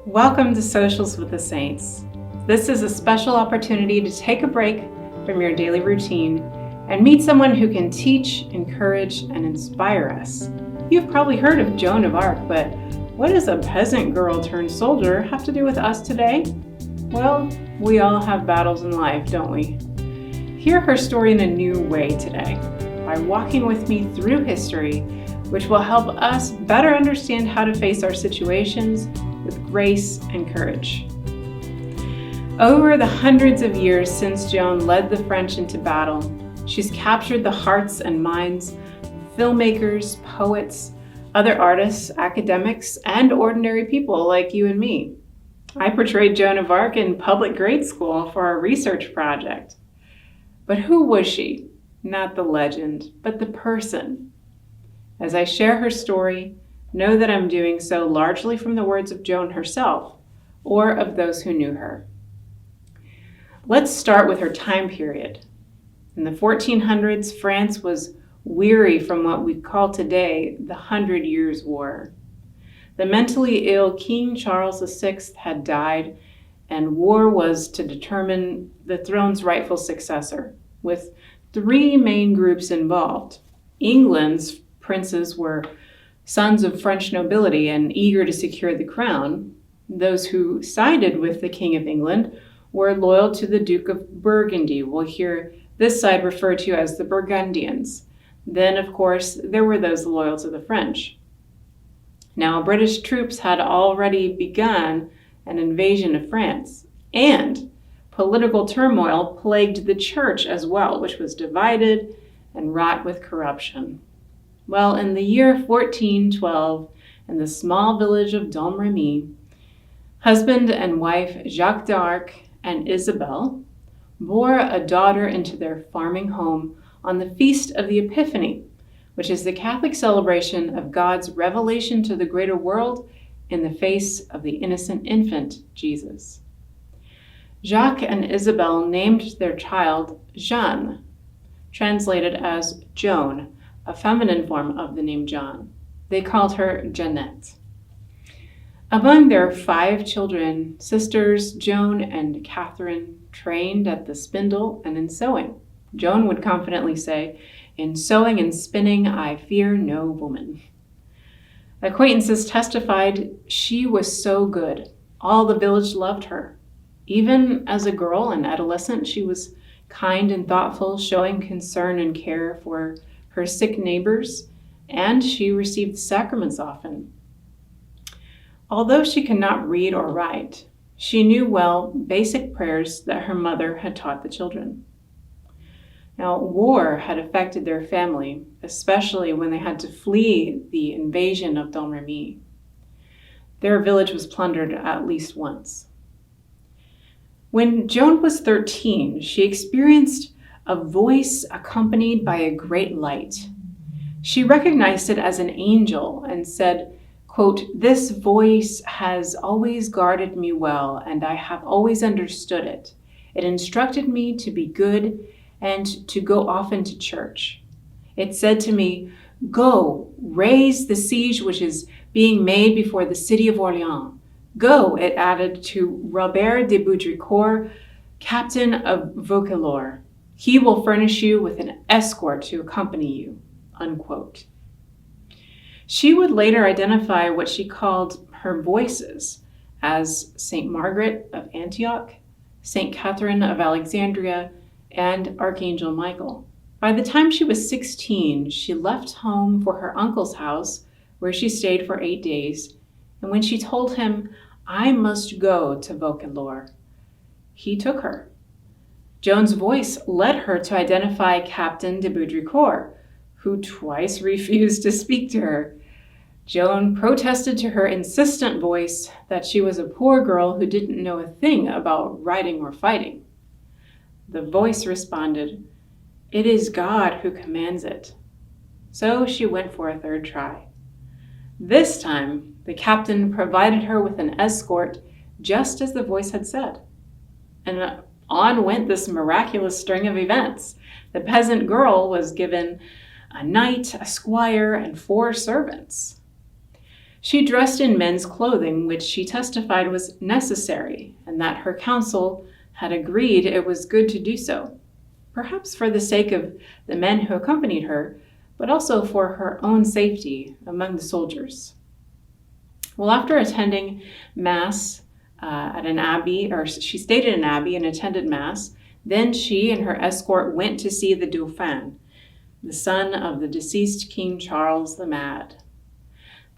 Welcome to Socials with the Saints. This is a special opportunity to take a break from your daily routine and meet someone who can teach, encourage, and inspire us. You've probably heard of Joan of Arc, but what does a peasant girl turned soldier have to do with us today? Well, we all have battles in life, don't we? Hear her story in a new way today by walking with me through history, which will help us better understand how to face our situations with grace and courage. Over the hundreds of years since Joan led the French into battle, she's captured the hearts and minds of filmmakers, poets, other artists, academics, and ordinary people like you and me. I portrayed Joan of Arc in public grade school for a research project. But who was she? Not the legend, but the person. As I share her story, know that I'm doing so largely from the words of Joan herself or of those who knew her. Let's start with her time period. In the 1400s, France was weary from what we call today the 100 Years' War. The mentally ill King Charles VI had died, and war was to determine the throne's rightful successor, with three main groups involved. England's princes were sons of French nobility and eager to secure the crown. Those who sided with the King of England were loyal to the Duke of Burgundy. We'll hear this side referred to as the Burgundians. Then, of course, there were those loyal to the French. Now, British troops had already begun an invasion of France, and political turmoil plagued the church as well, which was divided and wrought with corruption. Well, in the year 1412, in the small village of Domremy, husband and wife Jacques d'Arc and Isabel bore a daughter into their farming home on the Feast of the Epiphany, which is the Catholic celebration of God's revelation to the greater world in the face of the innocent infant, Jesus. Jacques and Isabel named their child Jeanne, translated as Joan, a feminine form of the name John. They called her Jeannette. Among their 5 children, sisters Joan and Catherine trained at the spindle and in sewing. Joan would confidently say, "In sewing and spinning, I fear no woman." Acquaintances testified she was so good. All the village loved her. Even as a girl and adolescent, she was kind and thoughtful, showing concern and care for her sick neighbors, and she received sacraments often. Although she could not read or write, she knew well basic prayers that her mother had taught the children. Now, war had affected their family, especially when they had to flee the invasion of Domremy. Their village was plundered at least once. When Joan was 13, she experienced a voice accompanied by a great light. She recognized it as an angel and said, quote, "This voice has always guarded me well, and I have always understood it. It instructed me to be good and to go often to church. It said to me, 'Go, raise the siege which is being made before the city of Orleans. Go,' it added to Robert de Baudricourt, captain of Vauquelin. 'He will furnish you with an escort to accompany you,'" unquote. She would later identify what she called her voices as St. Margaret of Antioch, St. Catherine of Alexandria, and Archangel Michael. By the time she was 16, she left home for her uncle's house, where she stayed for 8 days, and when she told him, "I must go to Vauquelin," he took her. Joan's voice led her to identify Captain de Baudricourt, who twice refused to speak to her. Joan protested to her insistent voice that she was a poor girl who didn't know a thing about riding or fighting. The voice responded, "It is God who commands it." So she went for a 3rd try. This time, the captain provided her with an escort, just as the voice had said. And on went this miraculous string of events. The peasant girl was given a knight, a squire, and 4 servants. She dressed in men's clothing, which she testified was necessary, and that her council had agreed it was good to do so, perhaps for the sake of the men who accompanied her, but also for her own safety among the soldiers. Well, after attending Mass at an abbey, or she stayed at an abbey and attended Mass, then she and her escort went to see the Dauphin, the son of the deceased King Charles the Mad.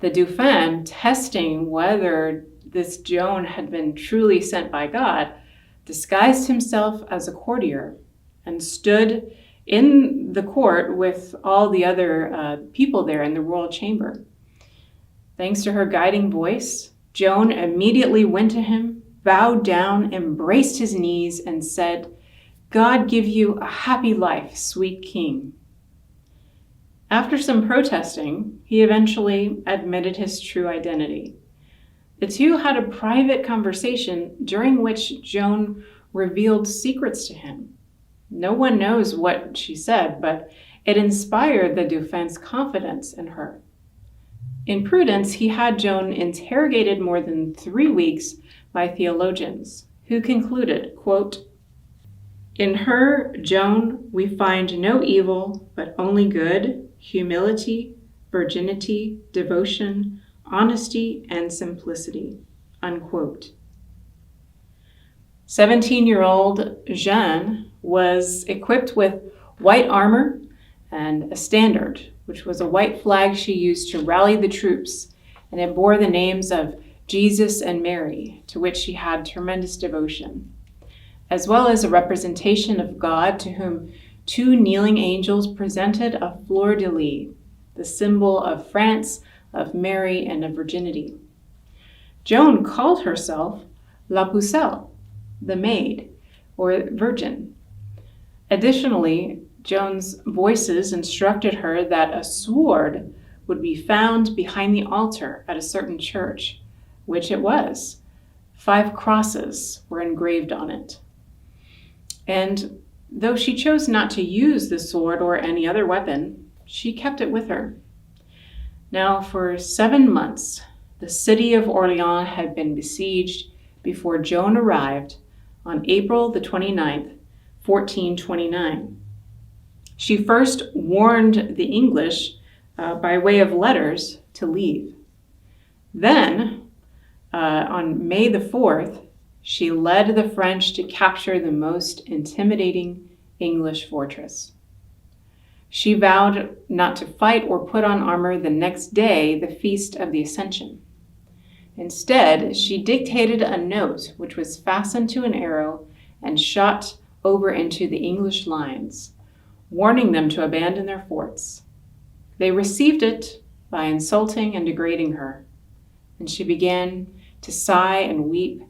The Dauphin, testing whether this Joan had been truly sent by God, disguised himself as a courtier and stood in the court with all the other people there in the royal chamber. Thanks to her guiding voice, Joan immediately went to him, bowed down, embraced his knees, and said, "God give you a happy life, sweet king." After some protesting, he eventually admitted his true identity. The two had a private conversation during which Joan revealed secrets to him. No one knows what she said, but it inspired the Dauphin's confidence in her. In prudence, he had Joan interrogated more than 3 weeks by theologians, who concluded, quote, "In her, Joan, we find no evil, but only good, humility, virginity, devotion, honesty, and simplicity," unquote. 17-year-old Jeanne was equipped with white armor and a standard, which was a white flag she used to rally the troops, and it bore the names of Jesus and Mary, to which she had tremendous devotion, as well as a representation of God to whom 2 kneeling angels presented a fleur-de-lis, the symbol of France, of Mary, and of virginity. Joan called herself La Pucelle, the maid, or virgin. Additionally, Joan's voices instructed her that a sword would be found behind the altar at a certain church, which it was. 5 crosses were engraved on it. And though she chose not to use the sword or any other weapon, she kept it with her. Now, for 7 months, the city of Orleans had been besieged before Joan arrived on April the 29th, 1429. She first warned the English by way of letters to leave. Then, on May the 4th, she led the French to capture the most intimidating English fortress. She vowed not to fight or put on armor the next day, the feast of the Ascension. Instead, she dictated a note which was fastened to an arrow and shot over into the English lines, warning them to abandon their forts. They received it by insulting and degrading her, and she began to sigh and weep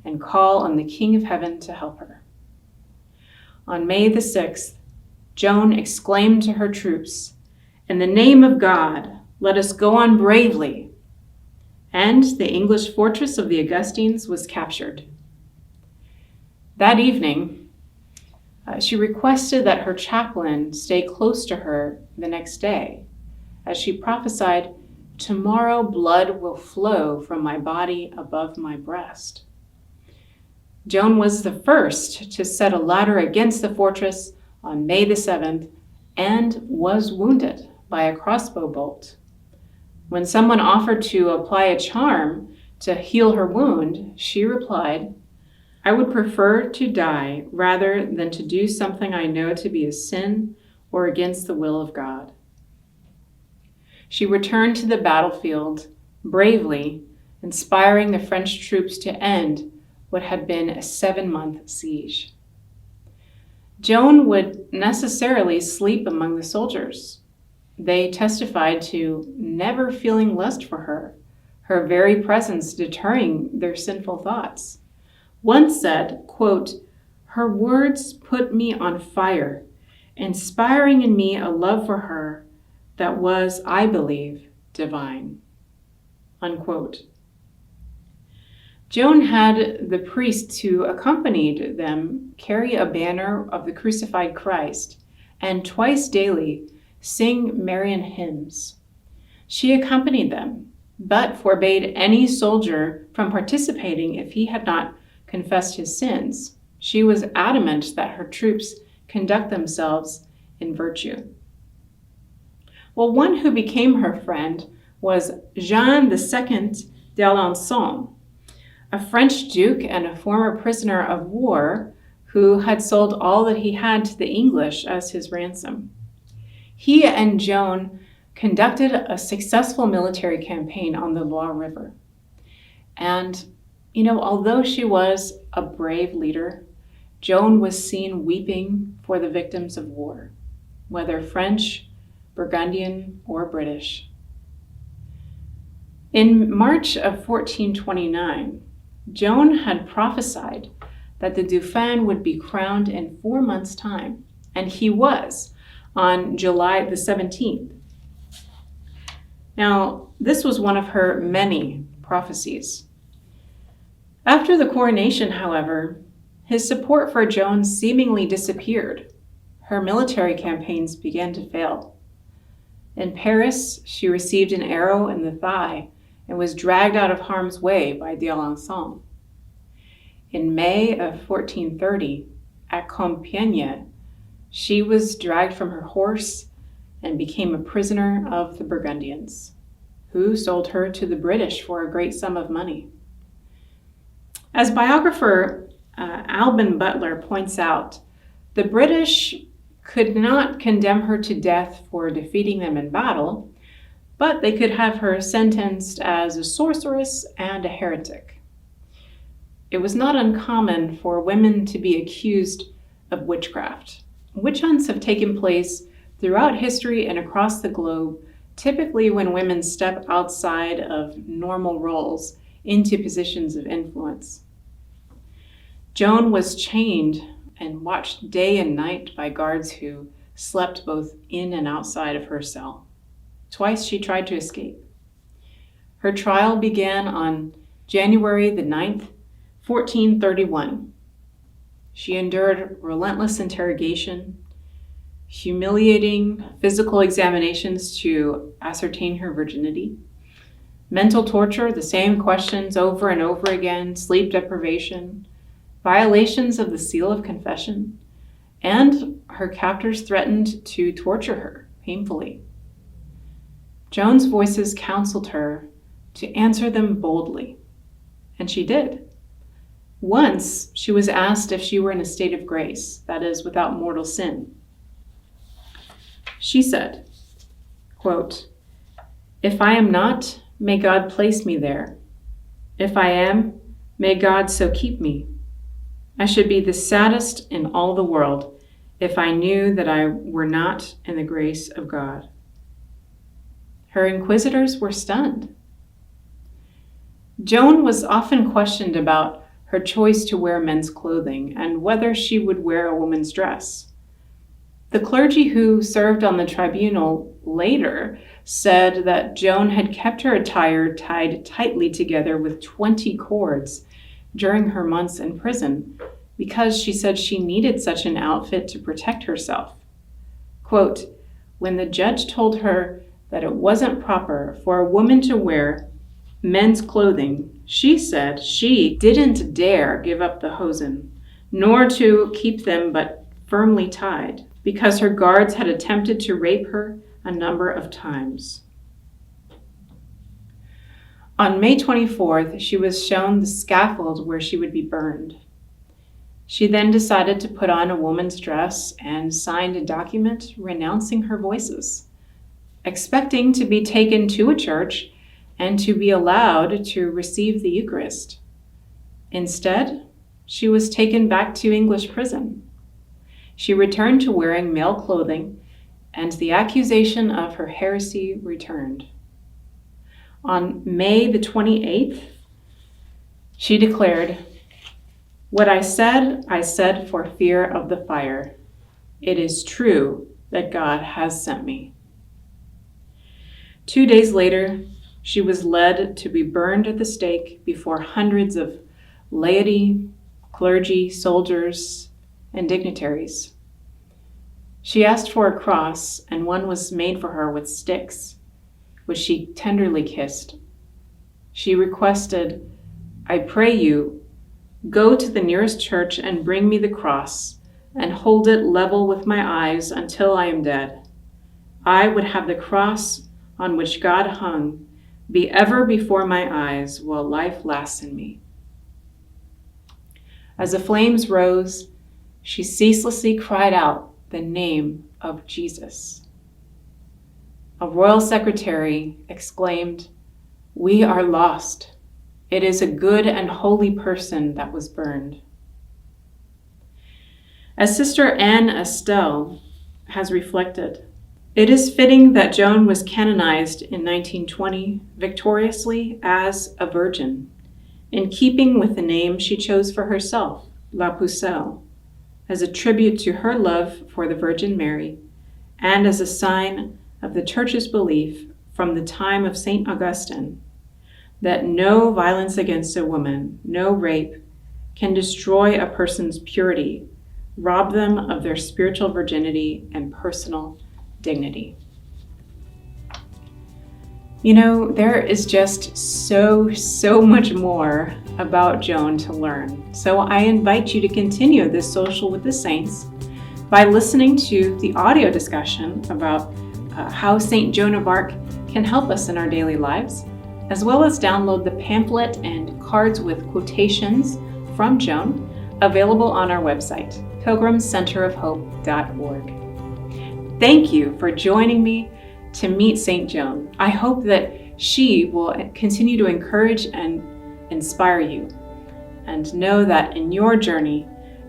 and call on the King of Heaven to help her. On May the 6th, Joan exclaimed to her troops, "In the name of God, let us go on bravely." And the English fortress of the Augustines was captured. That evening, she requested that her chaplain stay close to her the next day, as she prophesied, "Tomorrow blood will flow from my body above my breast." Joan was the first to set a ladder against the fortress on May the 7th and was wounded by a crossbow bolt. When someone offered to apply a charm to heal her wound, she replied, "I would prefer to die rather than to do something I know to be a sin or against the will of God." She returned to the battlefield bravely, inspiring the French troops to end what had been a 7-month siege. Joan would necessarily sleep among the soldiers. They testified to never feeling lust for her, her very presence deterring their sinful thoughts. One said, quote, "Her words put me on fire, inspiring in me a love for her that was, I believe, divine," unquote. Joan had the priests who accompanied them carry a banner of the crucified Christ and twice daily sing Marian hymns. She accompanied them, but forbade any soldier from participating if he had not confessed his sins. She was adamant that her troops conduct themselves in virtue. Well, one who became her friend was Jean II d'Alençon, a French duke and a former prisoner of war who had sold all that he had to the English as his ransom. He and Joan conducted a successful military campaign on the Loire River. And, although she was a brave leader, Joan was seen weeping for the victims of war, whether French, Burgundian, or British. In March of 1429, Joan had prophesied that the Dauphin would be crowned in 4 months' time, and he was on July the 17th. Now, this was one of her many prophecies. After the coronation, however, his support for Joan seemingly disappeared. Her military campaigns began to fail. In Paris, she received an arrow in the thigh and was dragged out of harm's way by d'Alençon. In May of 1430, at Compiègne, she was dragged from her horse and became a prisoner of the Burgundians, who sold her to the British for a great sum of money. As biographer Alban Butler points out, the British could not condemn her to death for defeating them in battle, but they could have her sentenced as a sorceress and a heretic. It was not uncommon for women to be accused of witchcraft. Witch hunts have taken place throughout history and across the globe, typically when women step outside of normal roles into positions of influence. Joan was chained and watched day and night by guards who slept both in and outside of her cell. Twice she tried to escape. Her trial began on January the 9th, 1431. She endured relentless interrogation, humiliating physical examinations to ascertain her virginity, mental torture, the same questions over and over again, sleep deprivation, violations of the seal of confession, and her captors threatened to torture her painfully. Joan's voices counseled her to answer them boldly, and she did. Once, she was asked if she were in a state of grace, that is, without mortal sin. She said, quote, "If I am not, may God place me there. If I am, may God so keep me. I should be the saddest in all the world if I knew that I were not in the grace of God." Her inquisitors were stunned. Joan was often questioned about her choice to wear men's clothing and whether she would wear a woman's dress. The clergy who served on the tribunal later said that Joan had kept her attire tied tightly together with 20 cords during her months in prison because she said she needed such an outfit to protect herself. Quote, "When the judge told her that it wasn't proper for a woman to wear men's clothing, she said she didn't dare give up the hosen, nor to keep them but firmly tied, because her guards had attempted to rape her a number of times." On May 24th, she was shown the scaffold where she would be burned. She then decided to put on a woman's dress and signed a document renouncing her voices, expecting to be taken to a church and to be allowed to receive the Eucharist. Instead, she was taken back to English prison. She returned to wearing male clothing, and the accusation of her heresy returned. On May the 28th, she declared, "What I said for fear of the fire. It is true that God has sent me." 2 days later, she was led to be burned at the stake before hundreds of laity, clergy, soldiers, and dignitaries. She asked for a cross, and one was made for her with sticks, which she tenderly kissed. She requested, "I pray you, go to the nearest church and bring me the cross and hold it level with my eyes until I am dead. I would have the cross on which God hung be ever before my eyes while life lasts in me." As the flames rose, she ceaselessly cried out the name of Jesus. A royal secretary exclaimed, "We are lost. It is a good and holy person that was burned." As Sister Anne Estelle has reflected, it is fitting that Joan was canonized in 1920 victoriously as a virgin, in keeping with the name she chose for herself, La Pucelle, as a tribute to her love for the Virgin Mary and as a sign of the Church's belief from the time of St. Augustine that no violence against a woman, no rape, can destroy a person's purity, rob them of their spiritual virginity and personal dignity. You know, there is just so much more about Joan to learn. So I invite you to continue this social with the saints by listening to the audio discussion about how St. Joan of Arc can help us in our daily lives, as well as download the pamphlet and cards with quotations from Joan available on our website, pilgrimcenterofhope.org. Thank you for joining me to meet St. Joan. I hope that she will continue to encourage and inspire you, and know that in your journey,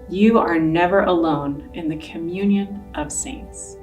you are never alone in the communion of saints.